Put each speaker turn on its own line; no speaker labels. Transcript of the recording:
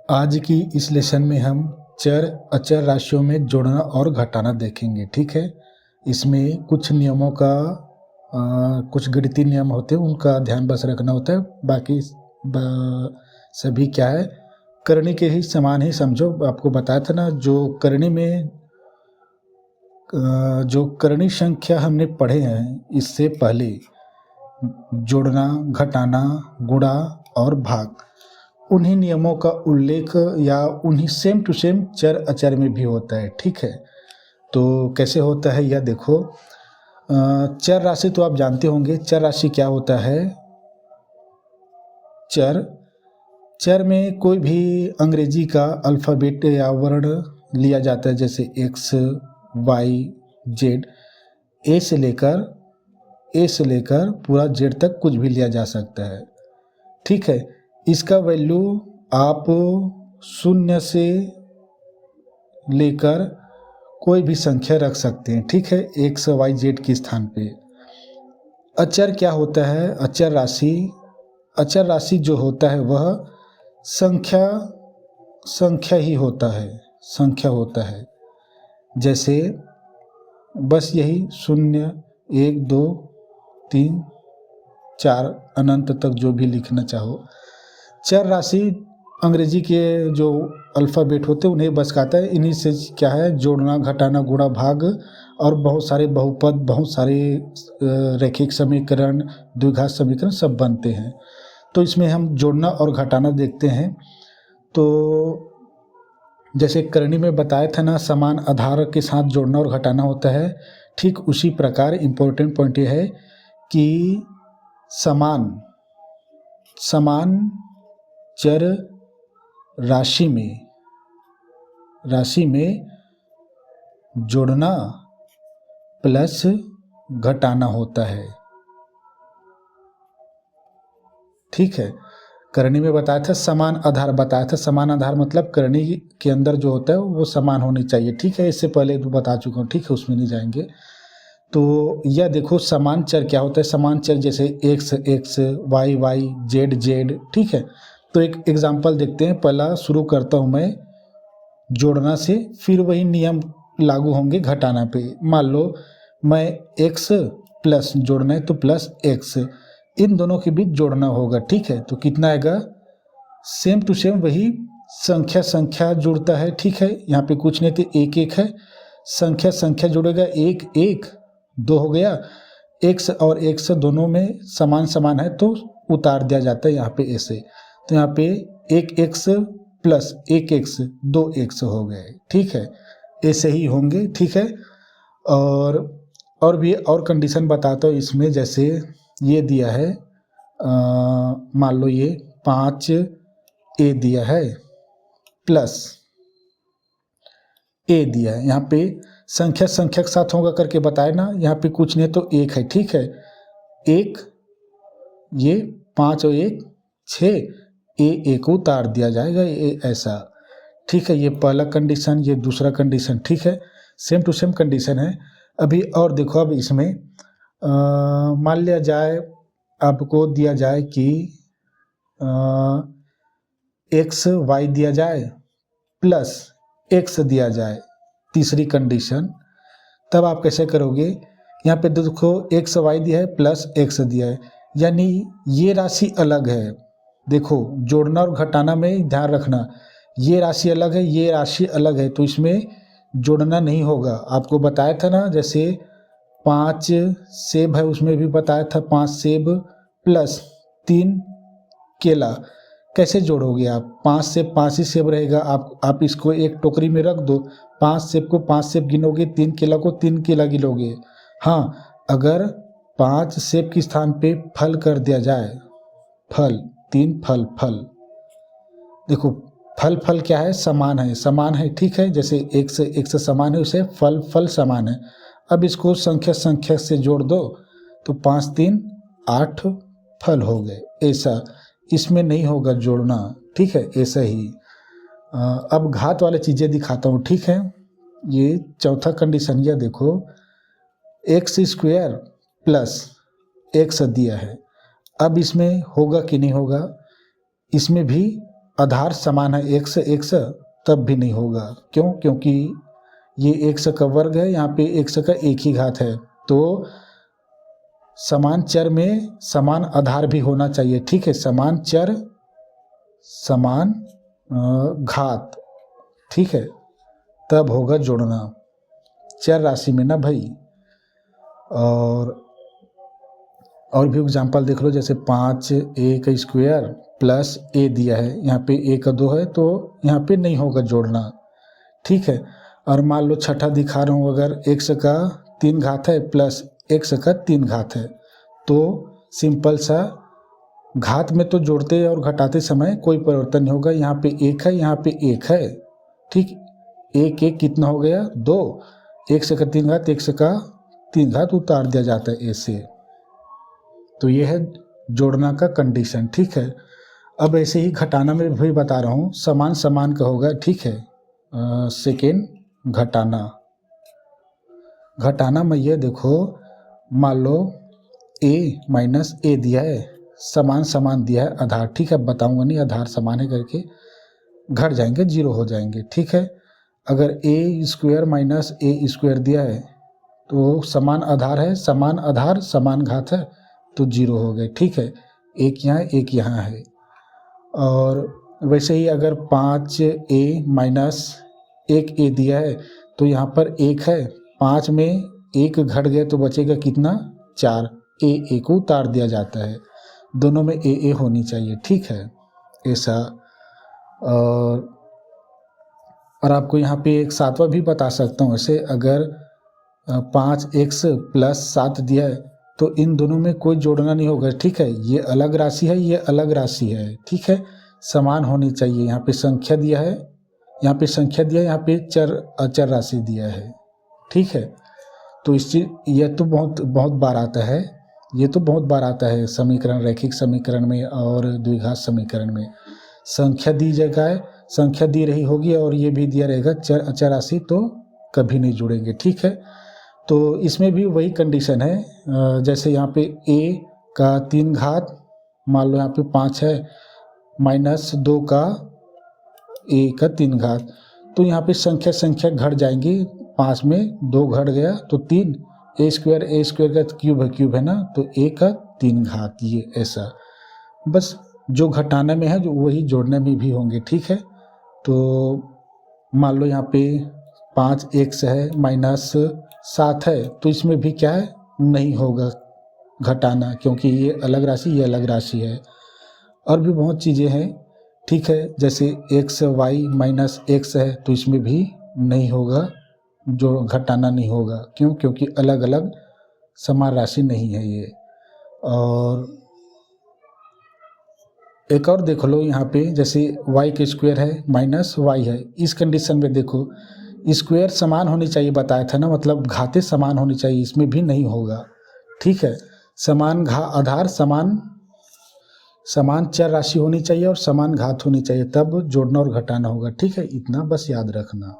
आज की इस लेसन में हम चर अचर राशियों में जोड़ना और घटाना देखेंगे। ठीक है, इसमें कुछ नियमों का कुछ गणितीय नियम होते हैं, उनका ध्यान बस रखना होता है। बाकी सभी क्या है, करनी के ही समान ही समझो। आपको बताया था ना, जो करनी में जो करनी संख्या हमने पढ़े हैं इससे पहले, जोड़ना, घटाना, गुणा और भाग, उन्हीं नियमों का उल्लेख या उन्हीं सेम टू सेम चर अचर में भी होता है। ठीक है, तो कैसे होता है यह देखो। चर राशि तो आप जानते होंगे। चर राशि क्या होता है? चर में कोई भी अंग्रेजी का अल्फ़ाबेट या वर्ण लिया जाता है, जैसे एक्स, वाई, जेड। ए से लेकर पूरा जेड तक कुछ भी लिया जा सकता है। ठीक है, इसका वैल्यू आप 0 से लेकर कोई भी संख्या रख सकते हैं। ठीक है, एक्स वाई जेड के स्थान पे। अचर क्या होता है? अचर राशि जो होता है वह संख्या ही होता है, संख्या होता है। जैसे बस यही 0, 1, 2, 3, 4 अनंत तक जो भी लिखना चाहो। चर राशि अंग्रेजी के जो अल्फ़ाबेट होते हैं उन्हें बस कहता है। इन्हीं से क्या है, जोड़ना, घटाना, गुणा, भाग और बहुत सारे बहुपद, बहुत सारे रैखिक समीकरण, द्विघात समीकरण सब बनते हैं। तो इसमें हम जोड़ना और घटाना देखते हैं। तो जैसे करनी में बताया था ना, समान आधार के साथ जोड़ना और घटाना होता है। ठीक उसी प्रकार इम्पोर्टेंट पॉइंट ये है कि समान चर राशि में जोड़ना प्लस घटाना होता है। ठीक है, करनी में बताया था, समान आधार बताया था। समान आधार मतलब करनी के अंदर जो होता है वो समान होनी चाहिए। ठीक है, इससे पहले तो बता चुका हूँ। ठीक है, उसमें नहीं जाएंगे। तो यह देखो, समान चर क्या होता है। समान चर जैसे एक्स, वाई, जेड। ठीक है, तो एक एग्जाम्पल देखते हैं। पहला शुरू करता हूँ मैं जोड़ना से, फिर वही नियम लागू होंगे घटाना पे। मान लो मैं एक्स प्लस जोड़ना है तो प्लस एक्स, इन दोनों के बीच जोड़ना होगा। ठीक है, तो कितना आएगा? सेम टू सेम वही संख्या जुड़ता है। ठीक है, यहाँ पे कुछ नहीं तो एक है, संख्या जुड़ेगा, एक 2 हो गया। एक्स और एक्स दोनों में समान है तो उतार दिया जाता है यहाँ पे ऐसे। तो यहाँ पे एक एक्स प्लस एक एक्स 2 एक्स हो गए। ठीक है, ऐसे ही होंगे। ठीक है, और भी और कंडीशन बताता हूँ इसमें। जैसे ये दिया है, मान लो ये 5 ए दिया है प्लस ए दिया है। यहाँ पे संख्या के साथ होगा करके बताए ना, यहाँ पे कुछ नहीं तो एक है। ठीक है, एक, ये 5 और 1 6, एक उतार दिया जाएगा, ये ऐसा। ठीक है, ये पहला कंडीशन, ये दूसरा कंडीशन। ठीक है, सेम टू सेम कंडीशन है। अभी और देखो, अब इसमें मान लिया जाए, आपको दिया जाए कि एक्स वाई दिया जाए प्लस एक्स दिया जाए, तीसरी कंडीशन। तब आप कैसे करोगे? यहाँ पे देखो, एक्स वाई दिया है प्लस एक्स दिया है, यानी ये राशि अलग है। देखो, जोड़ना और घटाना में ध्यान रखना, ये राशि अलग है, ये राशि अलग है, तो इसमें जोड़ना नहीं होगा। आपको बताया था ना, जैसे 5 सेब है, उसमें भी बताया था 5 सेब प्लस 3 केला। कैसे जोड़ोगे आप? 5 सेब 5 ही सेब रहेगा। आप इसको एक टोकरी में रख दो, 5 सेब को 5 सेब गिनोगे, 3 केला को 3 केला गिनोगे। हाँ, अगर 5 सेब के स्थान पे फल कर दिया जाए, फल 3 फल, देखो फल क्या है? समान है। ठीक है, जैसे एक से समान है, उसे फल समान है। अब इसको संख्या से जोड़ दो तो 5 3 8 फल हो गए। ऐसा इसमें नहीं होगा जोड़ना। ठीक है, ऐसा ही। अब घात वाले चीज़ें दिखाता हूँ। ठीक है, ये चौथा कंडीशन, यह देखो, एक्स स्क्वायर प्लस एक्स दिया है। अब इसमें होगा कि नहीं होगा? इसमें भी आधार समान है x तब भी नहीं होगा। क्यों? क्योंकि ये x का वर्ग है, यहाँ पे x का एक ही घात है, तो समान चर में समान आधार भी होना चाहिए। ठीक है, समान चर समान घात, ठीक है, तब होगा जोड़ना चर राशि में ना भाई। और भी एग्जाम्पल देख लो, जैसे 5a का स्क्वायर प्लस a दिया है, यहाँ पे a का 2 है तो यहाँ पे नहीं होगा जोड़ना। ठीक है, और मान लो छठा दिखा रहा हूँ, अगर x का 3 घात है प्लस x का 3 घात है, तो सिंपल सा घात में तो जोड़ते और घटाते समय कोई परिवर्तन नहीं होगा। यहाँ पे 1 है, यहाँ पे 1 है, ठीक, 1 कितना हो गया 2, x का 3 घात, x का 3 घात उतार दिया जाता है a से। तो ये है जोड़ना का कंडीशन। ठीक है, अब ऐसे ही घटाना में भी बता रहा हूँ, समान समान का होगा। ठीक है, सेकेंड घटाना में ये देखो, मान लो a माइनस a दिया है, समान समान दिया है आधार। ठीक है, बताऊंगा नहीं आधार समान है करके, घट जाएंगे, 0 हो जाएंगे। ठीक है, अगर a square minus a square दिया है तो समान आधार है, समान आधार समान घात है, तो 0 हो गए। ठीक है, एक यहाँ एक यहाँ है। और वैसे ही अगर 5a माइनस 1a दिया है तो यहाँ पर 1 है, 5 में 1 घट गए तो बचेगा कितना 4, a को उतार दिया जाता है, दोनों में a होनी चाहिए। ठीक है, ऐसा। और आपको यहाँ पे एक सातवां भी बता सकता हूँ, ऐसे अगर 5x प्लस 7 दिया है तो इन दोनों में कोई जोड़ना नहीं होगा। ठीक है, ये अलग राशि है, ये अलग राशि है। ठीक है, समान होनी चाहिए। यहाँ पे संख्या दिया है, यहाँ पे संख्या दिया है, यहाँ पे अचर राशि दिया है। ठीक है, तो इस चीज यह तो बहुत बार आता है, ये तो बहुत बार आता है समीकरण, रैखिक समीकरण में और द्विघात समीकरण में। संख्या दी जगह है, संख्या दी रही होगी और ये भी दिया रहेगा अचर राशि, तो कभी नहीं जुड़ेंगे। ठीक है, तो इसमें भी वही कंडीशन है, जैसे यहाँ पे a का 3 घात, मान लो यहाँ पे 5 है, माइनस 2 का a का 3 घात, तो यहाँ पे संख्या घट जाएंगी, 5 में 2 घट गया तो 3, a स्क्वायर का क्यूब है ना, तो a का 3 घात, ये ऐसा। बस जो घटाने में है जो वही जोड़ने में भी होंगे। ठीक है, तो मान लो यहाँ पे 5x है माइनस 7 है, तो इसमें भी क्या है, नहीं होगा घटाना, क्योंकि ये अलग राशि, ये अलग राशि है। और भी बहुत चीज़ें हैं। ठीक है, जैसे xy माइनस x है तो इसमें भी नहीं होगा, जो घटाना नहीं होगा। क्यों? क्योंकि अलग अलग समान राशि नहीं है ये। और एक और देख लो, यहाँ पे जैसे y के स्क्वायर है माइनस y है, इस कंडीशन में देखो स्क्वायर समान होनी चाहिए, बताया था ना, मतलब घातें समान होनी चाहिए, इसमें भी नहीं होगा। ठीक है, समान आधार समान चर राशि होनी चाहिए और समान घात होनी चाहिए, तब जोड़ना और घटाना होगा। ठीक है, इतना बस याद रखना।